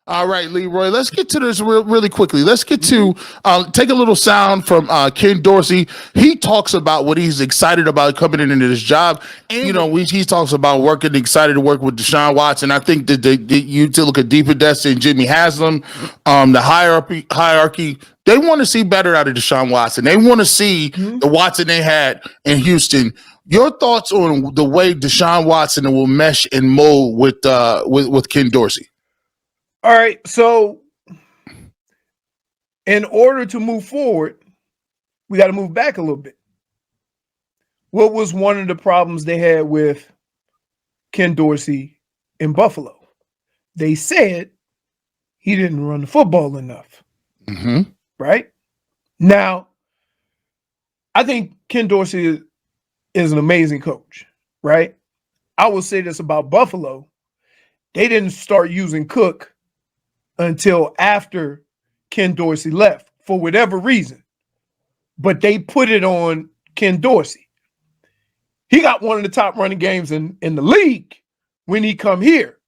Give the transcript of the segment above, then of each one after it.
All right, Leroy, let's get to this really quickly. Let's get to take a little sound from Ken Dorsey. He talks about what he's excited about coming into this job. You know, he talks about working, excited to work with Deshaun Watson. I think that you to look at Deepa Desta and Jimmy Haslam, the hierarchy, they want to see better out of Deshaun Watson. They want to see the Watson they had in Houston. Your thoughts on the way Deshaun Watson will mesh and mold with Ken Dorsey? All right, so in order to move forward, we got to move back a little bit. What was one of the problems they had with Ken Dorsey in Buffalo? They said he didn't run the football enough. Right? Now, I think Ken Dorsey is an amazing coach, right? I will say this about Buffalo. They didn't start using Cook until after Ken Dorsey left for whatever reason. But they put it on Ken Dorsey. He got one of the top running games in the league when he come here.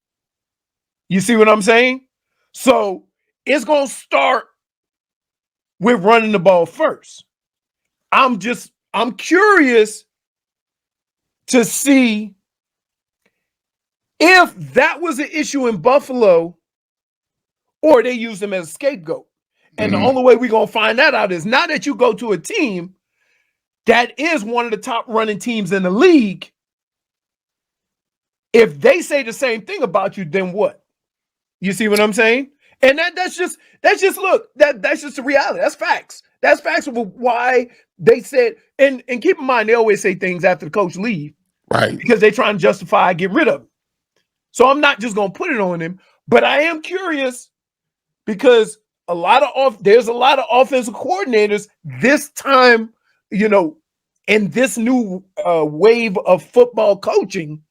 You see what I'm saying? So it's going to start with running the ball first. I'm curious to see if that was an issue in Buffalo or they use him as a scapegoat. And the only way we're going to find that out is now that you go to a team that is one of the top running teams in the league, if they say the same thing about you, then what? You see what I'm saying? And that's just look, that's just the reality. That's facts. That's facts of why they said, and keep in mind, they always say things after the coach leave. Right. Because they try and justify getting rid of him. So I'm not just going to put it on him, but I am curious because there's a lot of offensive coordinators this time, you know, in this new wave of football coaching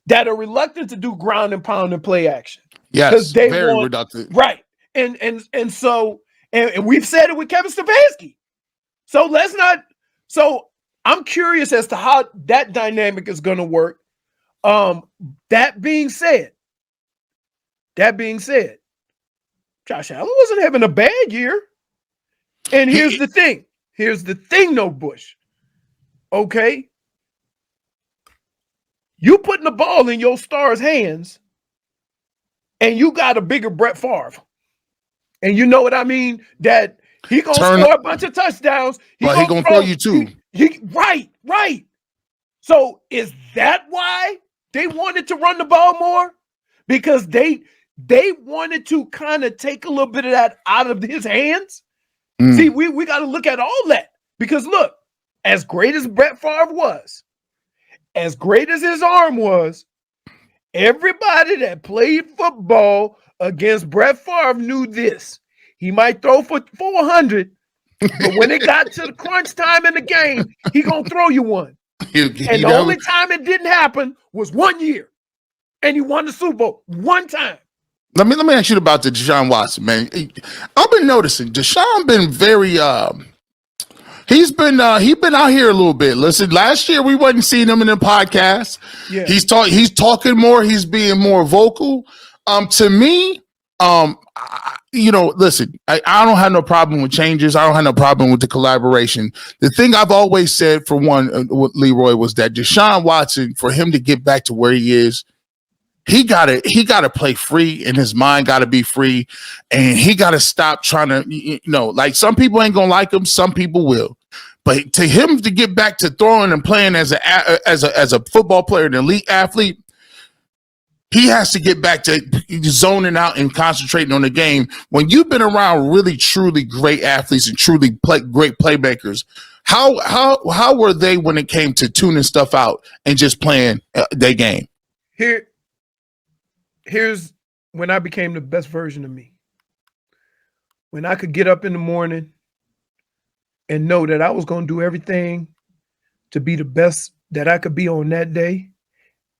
that are reluctant to do ground and pound and play action. Yes, very reductive. Right. And so we've said it with Kevin Stefanski. So I'm curious as to how that dynamic is going to work. That being said, Josh Allen wasn't having a bad year. And here's the thing, though, Bush. Okay? You putting the ball in your star's hands, and you got a bigger Brett Favre. And you know what I mean? That he gonna score a bunch of touchdowns. But he gonna throw you too. Right. So is that why they wanted to run the ball more? Because they wanted to kind of take a little bit of that out of his hands. See, we got to look at all that. Because look, as great as Brett Favre was, as great as his arm was, everybody that played football against Brett Favre knew this. He might throw for 400, but when it got to the crunch time in the game, he going to throw you one. And the only time it didn't happen was 1 year. And he won the Super Bowl one time. Let me ask you about the Deshaun Watson, man. I've been noticing Deshaun been very he's been out here a little bit. Listen, last year we wasn't seeing him in the podcast. Yeah. He's talking more, he's being more vocal. To me, listen, I don't have no problem with changes. I don't have no problem with the collaboration. The thing I've always said for one with Leroy was that Deshaun Watson, for him to get back to where he is, he gotta play free, and his mind gotta be free, and he gotta stop trying to, like some people ain't gonna like him, some people will, but to him to get back to throwing and playing as a football player, an elite athlete, he has to get back to zoning out and concentrating on the game. When you've been around really truly great athletes and truly great playmakers, how were they when it came to tuning stuff out and just playing their game? Here's when I became the best version of me. When I could get up in the morning and know that I was going to do everything to be the best that I could be on that day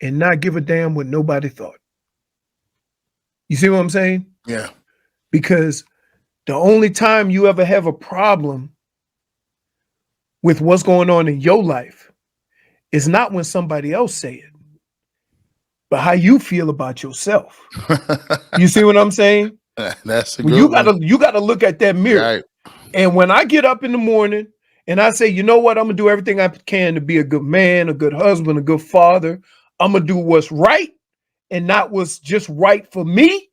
and not give a damn what nobody thought. You see what I'm saying? Yeah. Because the only time you ever have a problem with what's going on in your life is not when somebody else say it. but how you feel about yourself. You see what I'm saying? That's a Well, good you gotta look at that mirror. Right. And when I get up in the morning and I say, you know what, I'm gonna do everything I can to be a good man, a good husband, a good father. I'm gonna do what's right and not what's just right for me.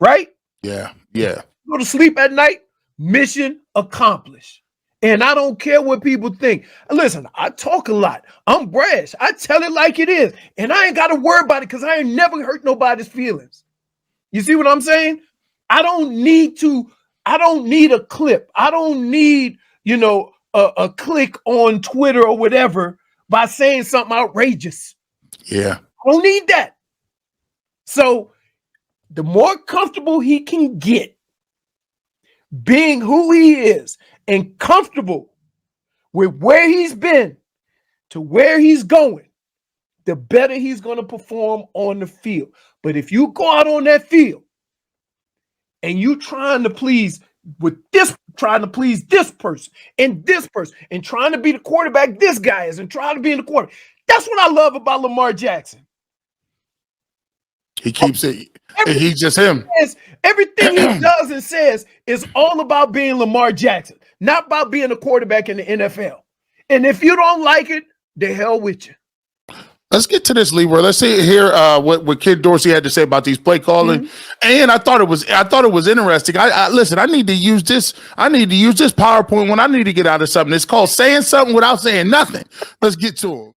Right? Yeah. Go to sleep at night, mission accomplished. And I don't care what people think. Listen, I talk a lot. I'm brash. I tell it like it is. And I ain't got to worry about it because I ain't never hurt nobody's feelings. You see what I'm saying? I don't need a clip. I don't need, a click on Twitter or whatever by saying something outrageous. Yeah. I don't need that. So the more comfortable he can get being who he is and comfortable with where he's been to where he's going, the better he's going to perform on the field. But if you go out on that field and you trying to please this person and trying to be the quarterback this guy is and trying to be in the quarterback, that's what I love about Lamar Jackson. He keeps it. He's just him. Everything he does and says is all about being Lamar Jackson, not about being a quarterback in the NFL. And if you don't like it, the hell with you. Let's get to this, Leroy. Let's hear what Ken Dorsey had to say about these play calling. And I thought it was interesting. I listen. I need to use this. I need to use this PowerPoint when I need to get out of something. It's called saying something without saying nothing. Let's get to him.